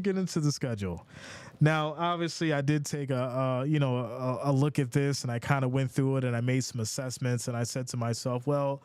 get into the schedule. Now, obviously, I did take a look at this, and I kind of went through it, and I made some assessments, and I said to myself, well,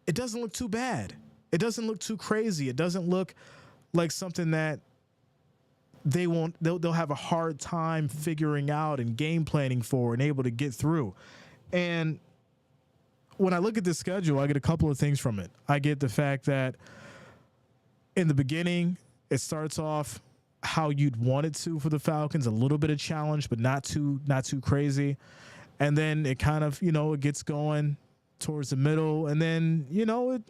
it doesn't look too bad. It doesn't look too crazy. It doesn't look like something that they'll have a hard time figuring out and game planning for and able to get through. And when I look at the schedule, I get a couple of things from it. I get the fact that in the beginning, it starts off how you'd want it to for the Falcons, a little bit of challenge, but not too crazy. And then it kind of, it gets going towards the middle, and then, it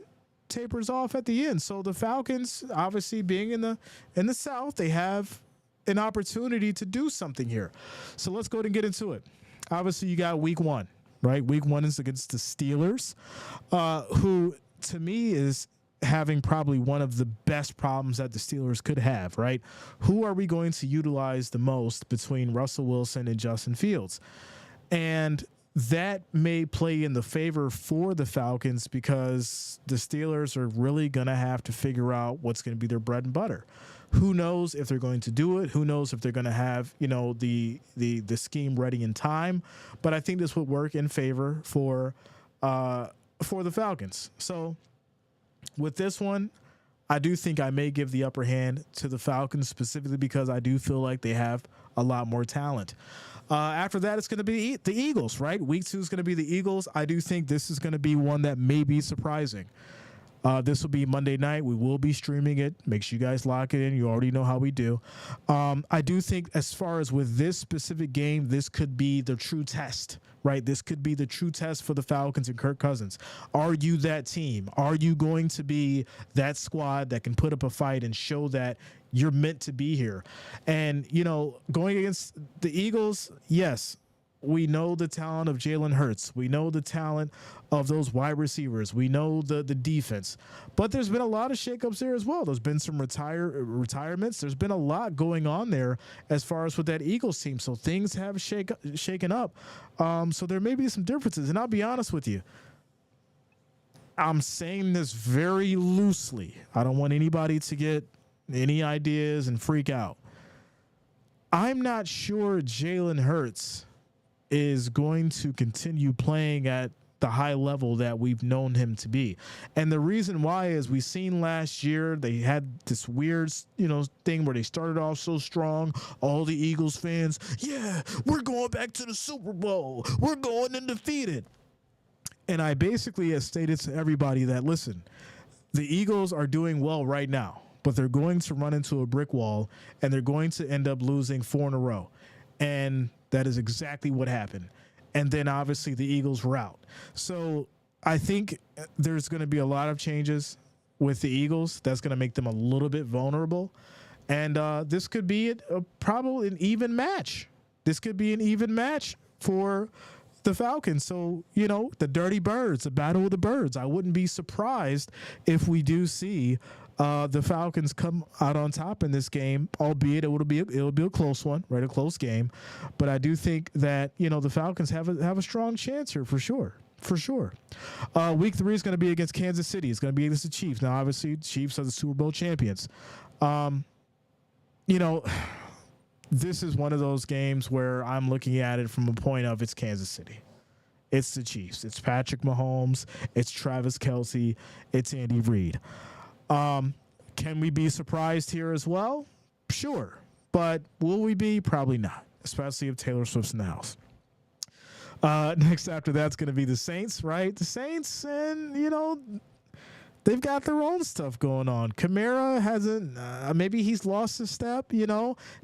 tapers off at the end. So the Falcons, obviously being in the South, they have an opportunity to do something here. So let's go ahead and get into it. Obviously, you got week 1, right? Week 1 is against the Steelers, who to me is having probably one of the best problems that the Steelers could have, right? Who are we going to utilize the most between Russell Wilson and Justin Fields? And that may play in the favor for the Falcons because the Steelers are really going to have to figure out what's going to be their bread and butter. Who knows if they're going to do it? Who knows if they're going to have, the scheme ready in time? But I think this would work in favor for the Falcons. So with this one, I do think I may give the upper hand to the Falcons specifically because I do feel like they have a lot more talent. After that, it's going to be the Eagles, right? Week 2 is going to be the Eagles. I do think this is going to be one that may be surprising. This will be Monday night. We will be streaming it. Make sure you guys lock it in. You already know how we do. I do think as far as with this specific game, this could be the true test, right? This could be the true test for the Falcons and Kirk Cousins. Are you that team? Are you going to be that squad that can put up a fight and show that you're meant to be here? And, going against the Eagles, yes, we know the talent of Jalen Hurts. We know the talent of those wide receivers. We know the defense. But there's been a lot of shakeups there as well. There's been some retirements. There's been a lot going on there as far as with that Eagles team. So things have shaken up. So there may be some differences. And I'll be honest with you. I'm saying this very loosely. I don't want anybody to get any ideas and freak out. I'm not sure Jalen Hurts is going to continue playing at the high level that we've known him to be. And the reason why is we've seen last year they had this weird, thing where they started off so strong. All the Eagles fans, yeah, we're going back to the Super Bowl. We're going undefeated. And I basically have stated to everybody that, listen, the Eagles are doing well right now, but they're going to run into a brick wall and they're going to end up losing 4 in a row. And that is exactly what happened. And then obviously the Eagles were out. So I think there's going to be a lot of changes with the Eagles. That's going to make them a little bit vulnerable. And this could be probably an even match. This could be an even match for the Falcons. So, the Dirty Birds, the Battle of the Birds. I wouldn't be surprised if we do see the Falcons come out on top in this game, albeit it'll be a close one, right? A close game. But I do think that, the Falcons have a strong chance here for sure. For sure. Week 3 is going to be against Kansas City. It's going to be against the Chiefs. Now, obviously, the Chiefs are the Super Bowl champions. This is one of those games where I'm looking at it from a point of it's Kansas City. It's the Chiefs. It's Patrick Mahomes. It's Travis Kelce. It's Andy Reid. Can we be surprised here as well? Sure. But will we be? Probably not, especially if Taylor Swift's in the house. Next after that's going to be the Saints, right? The Saints, and, they've got their own stuff going on. Kamara hasn't, maybe he's lost a step,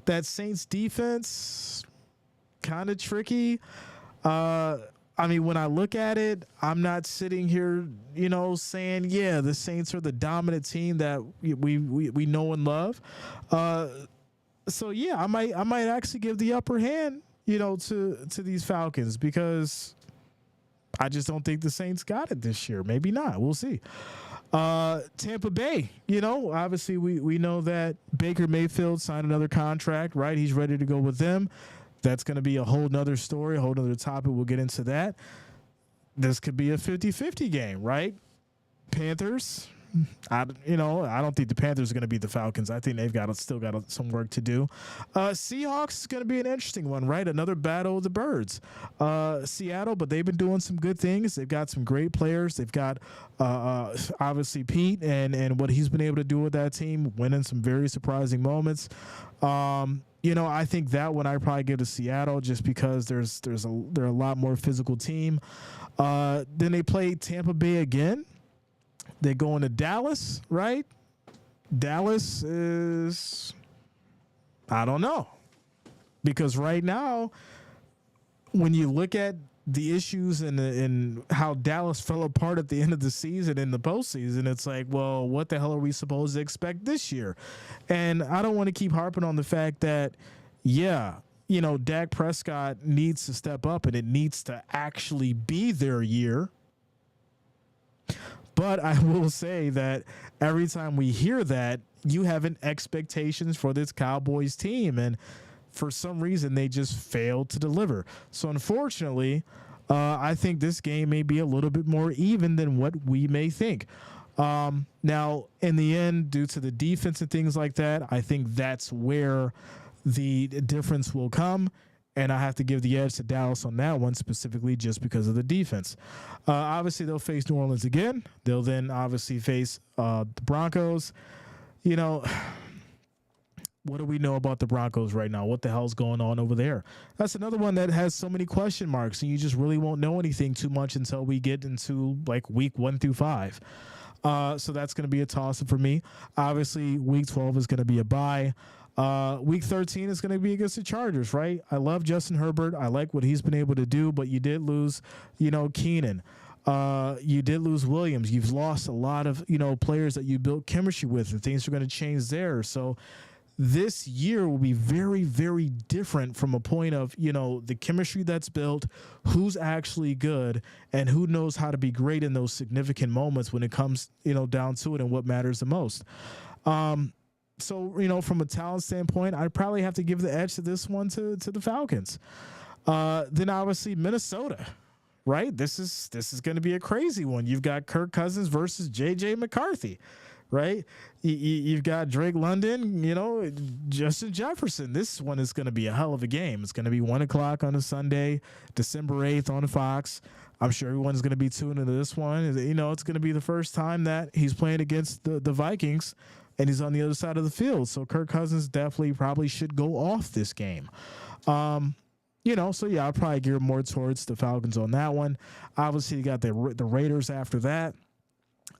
That Saints defense, kind of tricky. When I look at it, I'm not sitting here, saying, yeah, the Saints are the dominant team that we know and love. So yeah, I might actually give the upper hand, to these Falcons because I just don't think the Saints got it this year. Maybe not. We'll see. Tampa Bay, obviously we know that Baker Mayfield signed another contract, right? He's ready to go with them. That's going to be a whole nother story, a whole nother topic. We'll get into that. This could be a 50-50 game, right? Panthers, I don't think the Panthers are going to beat the Falcons. I think they've still got some work to do. Seahawks is going to be an interesting one, right? Another battle of the birds. Seattle, but they've been doing some good things. They've got some great players. They've got obviously Pete and what he's been able to do with that team, winning some very surprising moments. I think that one I probably give to Seattle just because they're a lot more physical team. Then they play Tampa Bay again. They're going to Dallas, right? Dallas is, I don't know. Because right now, when you look at the issues and how Dallas fell apart at the end of the season in the postseason, it's like, well, what the hell are we supposed to expect this year? And I don't want to keep harping on the fact that, Dak Prescott needs to step up and it needs to actually be their year. But I will say that every time we hear that, you have an expectations for this Cowboys team. And for some reason, they just failed to deliver. So unfortunately, I think this game may be a little bit more even than what we may think. Now, in the end, due to the defense and things like that, I think that's where the difference will come. And I have to give the edge to Dallas on that one specifically just because of the defense. Obviously, they'll face New Orleans again. They'll then obviously face the Broncos. What do we know about the Broncos right now? What the hell's going on over there? That's another one that has so many question marks, and you just really won't know anything too much until we get into like week 1 through 5. So that's going to be a toss-up for me. Obviously, week 12 is going to be a bye. Week 13 is going to be against the Chargers, right? I love Justin Herbert. I like what he's been able to do, but you did lose, Keenan. You did lose Williams. You've lost a lot of, players that you built chemistry with, and things are going to change there. So this year will be very, very different from a point of, the chemistry that's built, who's actually good, and who knows how to be great in those significant moments when it comes, down to it and what matters the most. So, from a talent standpoint, I'd probably have to give the edge to this one to the Falcons. Then obviously Minnesota, right? This is going to be a crazy one. You've got Kirk Cousins versus J.J. McCarthy, right? You've got Drake London, Justin Jefferson. This one is going to be a hell of a game. It's going to be 1:00 on a Sunday, December 8th on Fox. I'm sure everyone's going to be tuned into this one. It's going to be the first time that he's playing against the Vikings, and he's on the other side of the field. So Kirk Cousins definitely probably should go off this game. I'll probably gear more towards the Falcons on that one. Obviously, you got the Raiders after that.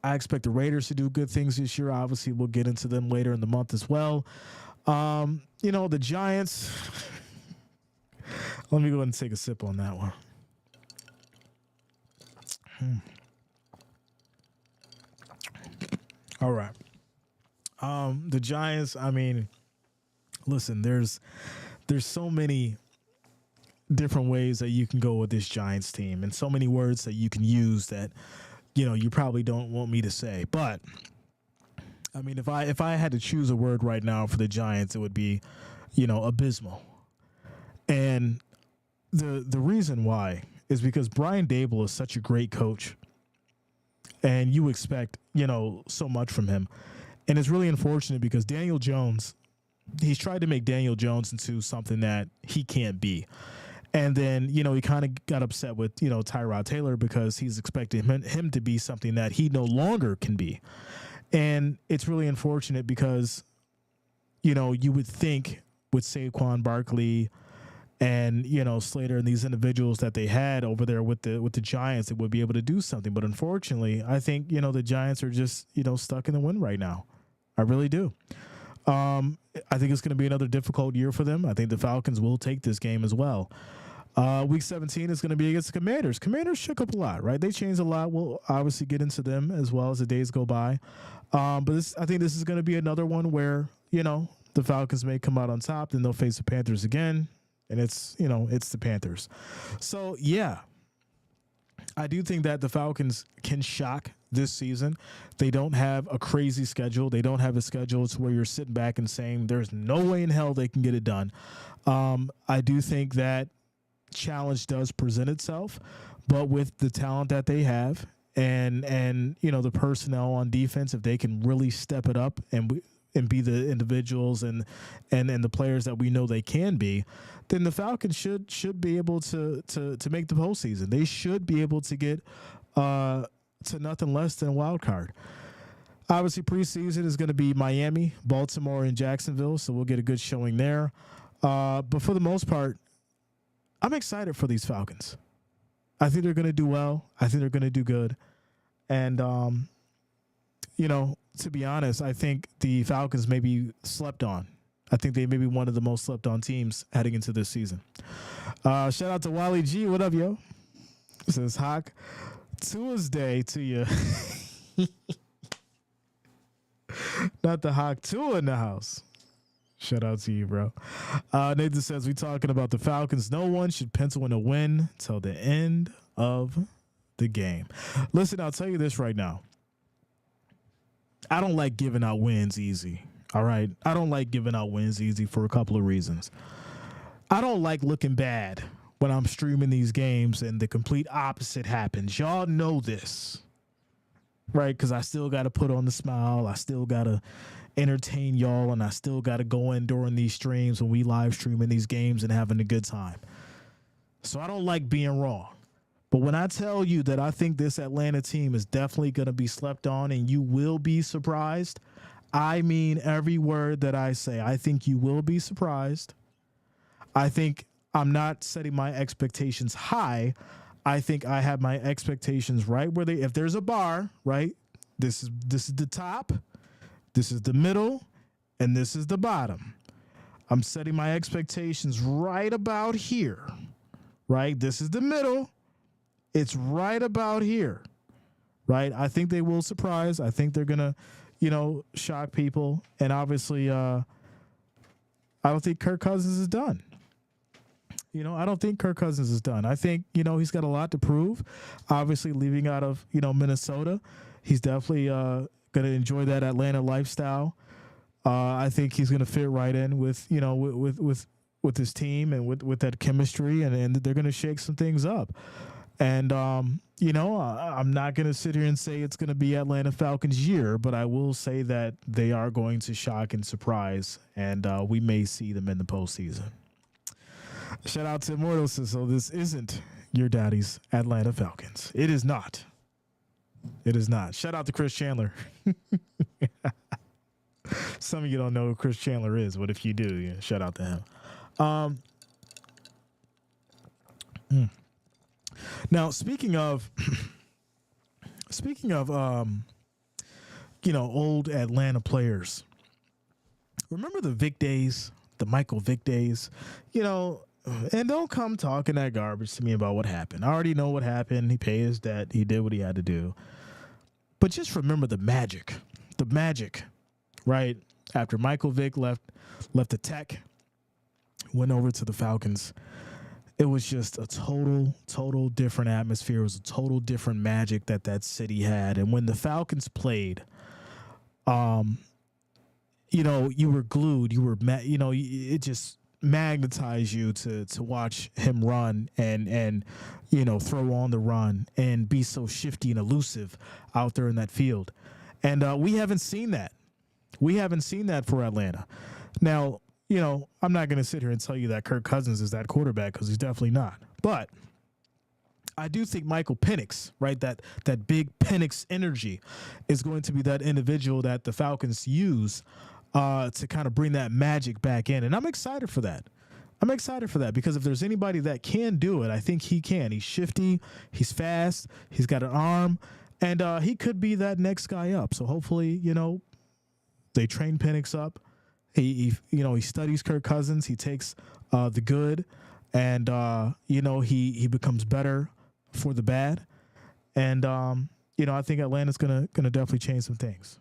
I expect the Raiders to do good things this year. Obviously, we'll get into them later in the month as well. The Giants. Let me go ahead and take a sip on that one. All right. The Giants, listen, there's so many different ways that you can go with this Giants team and so many words that you can use that, you probably don't want me to say. But, if I had to choose a word right now for the Giants, it would be, abysmal. And the reason why is because Brian Daboll is such a great coach, and you expect, so much from him. And it's really unfortunate because Daniel Jones, he's tried to make Daniel Jones into something that he can't be. And then, he kind of got upset with, Tyrod Taylor because he's expecting him to be something that he no longer can be. And it's really unfortunate because, you would think with Saquon Barkley and, Slater and these individuals that they had over there with the Giants, it would be able to do something. But unfortunately, I think, the Giants are just, stuck in the wind right now. I really do. I think it's going to be another difficult year for them. I think the Falcons will take this game as well. Week 17 is going to be against the Commanders. Commanders shook up a lot, right? They changed a lot. We'll obviously get into them as well as the days go by. But I think this is going to be another one where, the Falcons may come out on top. Then they'll face the Panthers again. And it's the Panthers. So, yeah, I do think that the Falcons can shock this season. They don't have a crazy schedule. They don't have a schedule to where you're sitting back and saying there's no way in hell they can get it done. I do think that challenge does present itself, but with the talent that they have and the personnel on defense, if they can really step it up and be the individuals and the players that we know they can be, then the Falcons should be able to make the postseason. They should be able to get to nothing less than a wild card. Obviously, preseason is going to be Miami, Baltimore, and Jacksonville, so we'll get a good showing there. But for the most part, I'm excited for these Falcons. I think they're going to do well. I think they're going to do good. And, to be honest, I think the Falcons may be slept on. I think they may be one of the most slept on teams heading into this season. Shout out to Wally G. What up, yo? Says Hawk. Tuesday to you. Not the Hawk, Tua in the house. Shout out to you, bro. Nathan says, we talking about the Falcons. No one should pencil in a win till the end of the game. Listen, I'll tell you this right now. I don't like giving out wins easy. All right. I don't like giving out wins easy for a couple of reasons. I don't like looking bad when I'm streaming these games and the complete opposite happens. Y'all know this, right? Because I still got to put on the smile. I still got to entertain y'all, and I still got to go in during these streams when we live streaming these games and having a good time. So I don't like being wrong. But when I tell you that I think this Atlanta team is definitely going to be slept on and you will be surprised, I mean every word that I say. I think you will be surprised. I think I'm not setting my expectations high. I think I have my expectations right where if there's a bar, right? This is the top, this is the middle, and this is the bottom. I'm setting my expectations right about here, right? This is the middle. It's right about here, right? I think they will surprise. I think they're going to, shock people. And obviously, I don't think Kirk Cousins is done. I don't think Kirk Cousins is done. I think, he's got a lot to prove. Obviously, leaving out of, Minnesota, he's definitely going to enjoy that Atlanta lifestyle. I think he's going to fit right in with his team and with that chemistry, and they're going to shake some things up. And, I'm not going to sit here and say it's going to be Atlanta Falcons year, but I will say that they are going to shock and surprise, and we may see them in the postseason. Shout out to Immortal. So this isn't your daddy's Atlanta Falcons. It is not. It is not. Shout out to Chris Chandler. Some of you don't know who Chris Chandler is, but if you do, shout out to him. Now, speaking of old Atlanta players, remember the Vic days, the Michael Vick days, and don't come talking that garbage to me about what happened. I already know what happened. He paid his debt. He did what he had to do. But just remember the magic, right? After Michael Vick left the Tech, went over to the Falcons, it was just a total different atmosphere. It was a total different magic that city had. And when the Falcons played, you were glued. You were, it just magnetized you to watch him run and throw on the run and be so shifty and elusive out there in that field. And we haven't seen that. We haven't seen that for Atlanta. Now, I'm not going to sit here and tell you that Kirk Cousins is that quarterback, because he's definitely not. But I do think Michael Penix, right, that big Penix energy is going to be that individual that the Falcons use to kind of bring that magic back in. And I'm excited for that. Because if there's anybody that can do it, I think he can. He's shifty. He's fast. He's got an arm. And he could be that next guy up. So hopefully, they train Penix up. He studies Kirk Cousins. He takes the good, and he becomes better for the bad. And I think Atlanta's gonna definitely change some things.